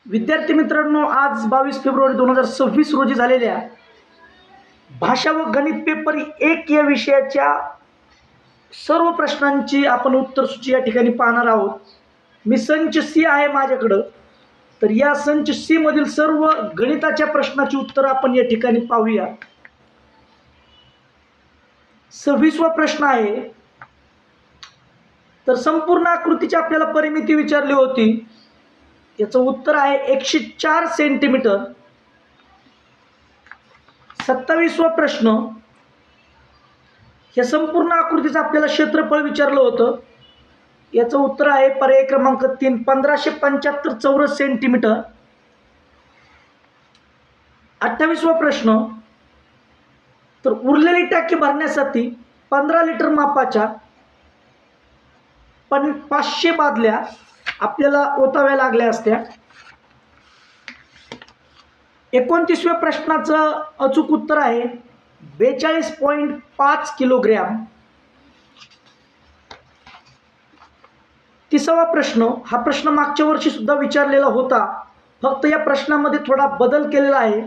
विद्यार्थी मित्रांनो, आज 22 फेब्रुवारी 2026 रोजी झालेल्या भाषा व गणित पेपर 1 या विषयाच्या सर्व प्रश्नांची आपण उत्तरसूची या ठिकाणी पाहणार आहोत. मी संच सी आहे माझ्याकडं. तर या संच सी मधील सर्व गणिताच्या प्रश्नाची उत्तर आपण या ठिकाणी पाहूया. 26वा प्रश्न आहे. तर संपूर्ण आकृतीची आपल्याला परिमिती विचारली होती. याचं उत्तर आहे 104 सेंटीमीटर. 27वा प्रश्न. या संपूर्ण आकृतीचं आपल्याला क्षेत्रफळ विचारलं होतं. याचं उत्तर आहे पर्याय क्रमांक 3 1575 चौरस सेंटीमीटर. 28वा प्रश्न. तर उरलेली टाकी भरण्यासाठी 15 लिटर मापाच्या 500 बादल्या आपल्याला ओताव्या लागल्या असत्या. 29व्या प्रश्नाचं अचूक उत्तर आहे 42.5 किलोग्रॅम. 30वा प्रश्न. हा प्रश्न मागच्या वर्षी सुद्धा विचारलेला होता, फक्त या प्रश्नामध्ये थोडा बदल केलेला आहे.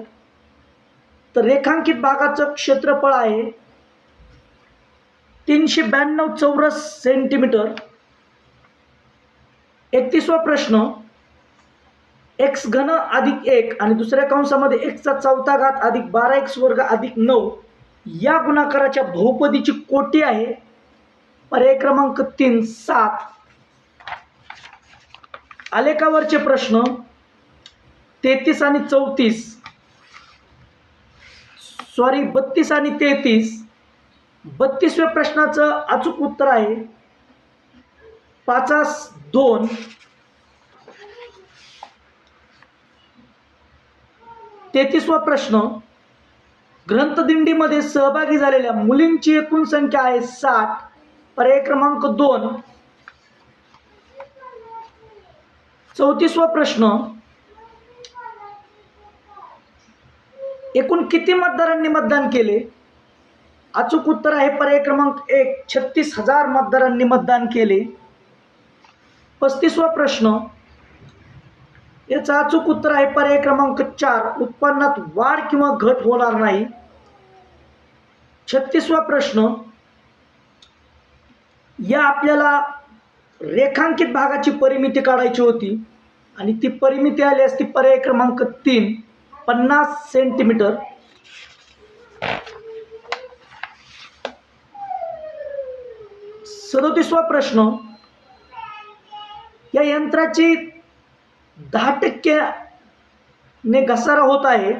तर रेखांकित भागाचं क्षेत्रफळ आहे 392 चौरस सेंटीमीटर. 31वा प्रश्न. एक्स घन अधिक 1 आणि दुसऱ्या कंसामध्ये x चा चौथा घात अधिक 12x वर्ग अधिक 9 या गुणाकाराच्या बहुपदीची कोटी आहे. पर्याय क्रमांक 3 7. आलेखावरचे प्रश्न 33 आणि 32 आणि 33. 32व्या प्रश्नाचं अचूक उत्तर आहे 5/2. 33वा प्रश्न. ग्रंथदिंडीमध्ये सहभागी झालेल्या मुलींची एकूण संख्या आहे 60. पर्याय क्रमांक 2. 34वा प्रश्न. एकूण किती मतदारांनी मतदान केले? अचूक उत्तर आहे पर्याय क्रमांक 1 36,000 मतदारांनी मतदान केले. 35वा प्रश्न. याचं अचूक उत्तर आहे पर्याय क्रमांक 4 उत्पन्नात वाढ किंवा घट होणार नाही. 36वा प्रश्न. या आपल्याला रेखांकित भागाची परिमिती काढायची होती आणि ती परिमिती आली असती पर्याय क्रमांक 3 50 सेंटीमीटर. 37वा प्रश्न. या यंत्राची 10% घसारा होत आहे,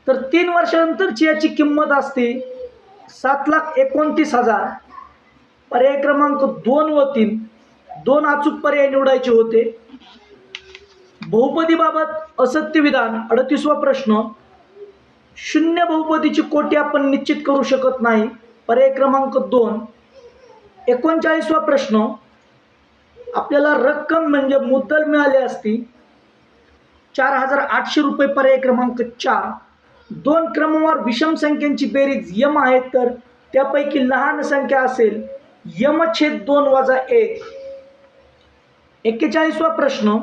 तर 3 वर्षानंतरची याची किंमत असते 7,29,000. पर्याय क्रमांक 2 व 3 दोन अचूक पर्याय निवडायचे होते. बहुपदीबाबत असत्य विधान 38वा प्रश्न. शून्य बहुपदीची कोटी आपण निश्चित करू शकत नाही. पर्याय क्रमांक 2. 39वा प्रश्न. आपल्याला रक्कम म्हणजे मुद्दल मिळाली असती 4,800 रुपये. पर्याय क्रमांक 4. 2 क्रमवार विषम संख्यांची बेरीज यम आहे, तर त्यापैकी लहान संख्या असेल यम/2 वजा 1. 41वा प्रश्न.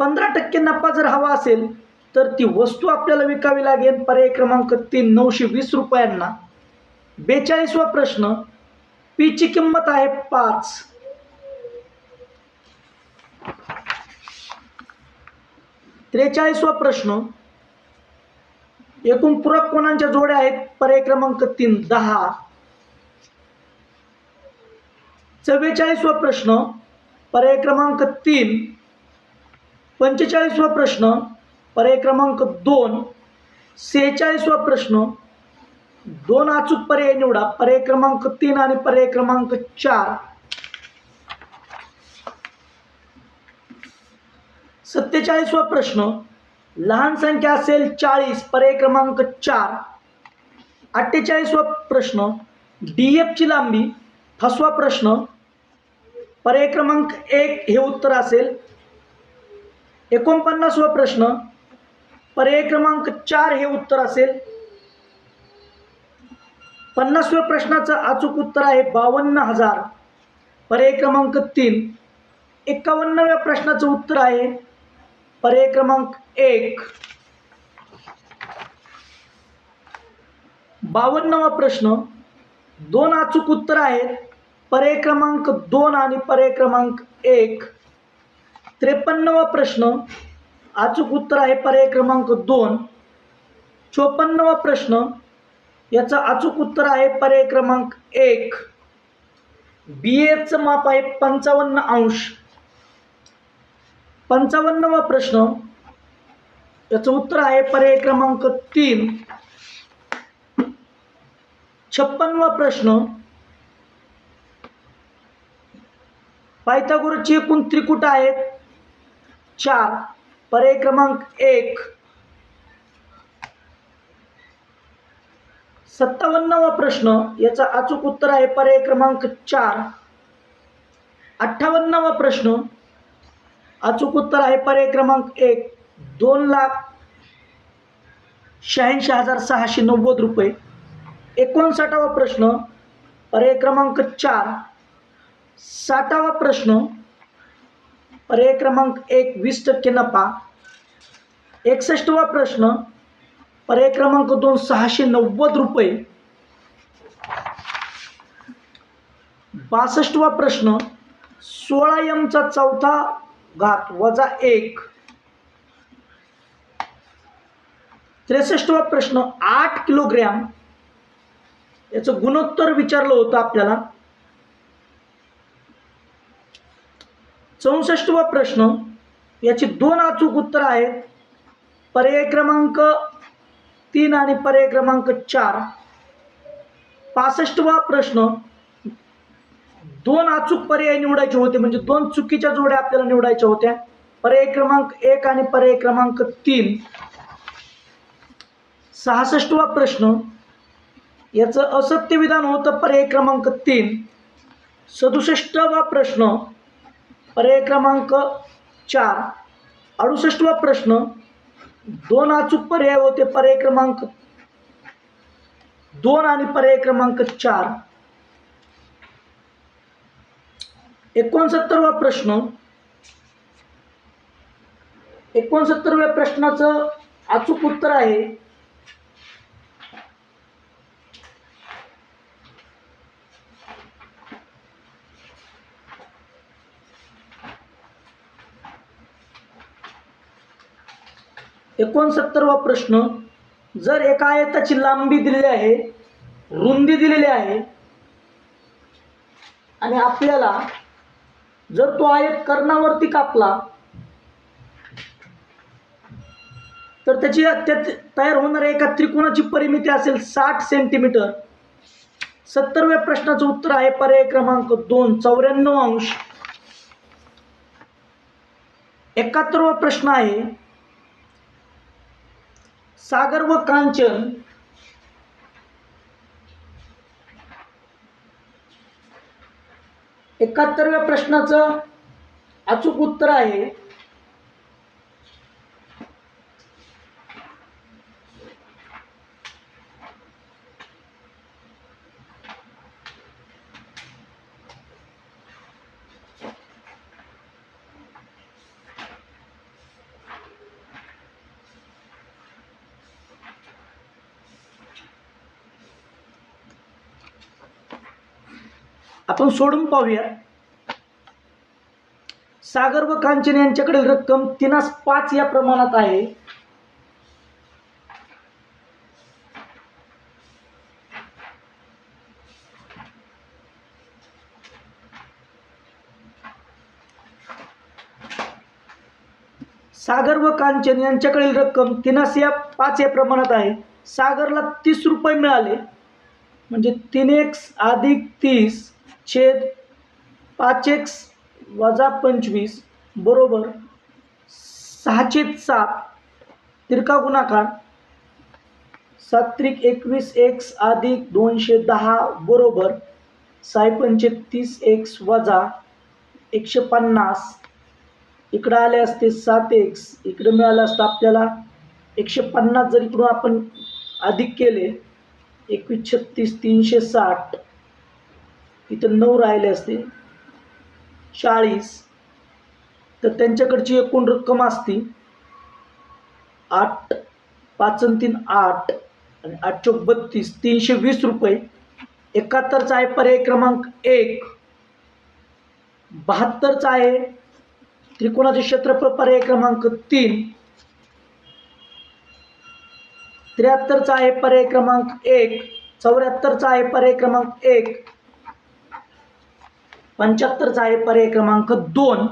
15% नफा जर हवा असेल तर ती वस्तू आपल्याला विकावी लागेल. पर्याय क्रमांक 3 920 रुपयांना. 42वा प्रश्न. पी ची किंमत आहे 5. 43वा प्रश्न. एकूण पूरक कोणांच्या जोड्या आहेत? पर्याय क्रमांक 3 10. 44वा प्रश्न. पर्याय क्रमांक 3. 45वा प्रश्न. पर्याय क्रमांक 2. 46वा प्रश्न. 2 अचूक पर्याय निवडा. पर्याय क्रमांक 3 आणि पर्याय क्रमांक 4. 47वा प्रश्न. लहान संख्या असेल 40. पर्याय क्रमांक 4. 48वा प्रश्न. DF ची लांबी. 5वा प्रश्न. पर्याय क्रमांक 1 हे उत्तर असेल. 49वा प्रश्न. पर्याय क्रमांक 4 हे उत्तर असेल. 50व्या प्रश्नाचं अचूक उत्तर आहे 52,000. पर्याय क्रमांक 3. 51व्या प्रश्नाचं उत्तर आहे पर्याय क्रमांक 1. 52वा प्रश्न, 2 अचूक उत्तर आहेत, पर्याय क्रमांक 2 आणि पर्याय क्रमांक 1. 53वा प्रश्न, अचूक उत्तर आहे पर्याय क्रमांक 2. 54वा प्रश्न, याचं अचूक उत्तर आहे पर्याय क्रमांक 1. BAचं माप आहे 55 अंश. 55वा प्रश्न, याचं उत्तर आहे पर्याय क्रमांक 3. 56वा प्रश्न, पायथागोरसची एकूण त्रिकुट आहेत 4, पर्याय क्रमांक 1. 57वा प्रश्न, याचा अचूक उत्तर आहे पर्याय क्रमांक 4. 58वा प्रश्न, अचूक उत्तर आहे पर्याय क्रमांक 1. 2,86,690 रुपये. 59वा प्रश्न, पर्याय क्रमांक 4. 60वा प्रश्न, पर्याय क्रमांक 1, 20% नफा. 61वा प्रश्न, पर्याय क्रमांक 2, 690 रुपये. 62वा प्रश्न, 16m चा चौथा घात वजा 1. 63वा प्रश्न, 8 किलोग्रॅम याचं गुणोत्तर विचारलं होतं आपल्याला. 64वा प्रश्न, याची 2 अचूक उत्तर आहेत, पर्याय क्रमांक 3 आणि पर्याय क्रमांक 4. 65वा प्रश्न, 2 अचूक पर्याय निवडायचे होते, म्हणजे 2 चुकीच्या जोड्या आपल्याला निवडायच्या होत्या, पर्याय क्रमांक 1 आणि पर्याय क्रमांक 3. 66वा प्रश्न, याचं असत्य विधान होतं, पर्याय क्रमांक 3. 67वा प्रश्न, पर्याय क्रमांक 4. 68वा प्रश्न, 2 अचूक पर्याय होते, पर्याय क्रमांक 2 आणि पर्याय क्रमांक 4. 69वा प्रश्न, 69व्या प्रश्नाचं अचूक उत्तर आहे प्रश्न, जर एका आयताची लांबी दिलेली आहे, रुंदी दिलेली आहे आणि आपल्याला जर तो आयत कर्णावरती कापला तर त्याची तयार होणाऱ्या एका त्रिकोणाची परिमिती असेल 60 सेंटीमीटर. 70व्या प्रश्नाचं उत्तर आहे पर्याय क्रमांक 2, 94 अंश. 71वा प्रश्न आहे, सागर व कांचन एकाहत्तरव्या प्रश्नाचं अचूक उत्तर आहे आपण सोडून पाहूया. सागर व कांचन यांच्याकडील रक्कम 3/5 या प्रमाणात आहे. सागर व कांचन यांच्याकडील रक्कम 3/5 या प्रमाणात आहे. सागरला 30 रुपये मिळाले, म्हणजे 3x अधिक 30 छेद 5x वजा 25 बरोबर 6/7. तिरका गुणाकार 7×21x अधिक 210 बरोबर 6×30x वजा 150. इकडं आले असते 7x, इकडे मिळालं असतं आपल्याला 150. जर इकडून आपण अधिक केले 21 36 360, इथं 9 राहिले असते. 40, तर त्यांच्याकडची एकूण रक्कम असती 8, 5 आणि 3 8 आणि 8 चौक 32, 320 रुपये. 71चा आहे पर्याय क्रमांक 1. 72चा आहे त्रिकोणाचे क्षेत्रफळ पर्याय क्रमांक 3. 73चा आहे पर्याय क्रमांक 1. 74चा आहे पर्याय क्रमांक 1. 75चा आहे पर्याय क्रमांक 2.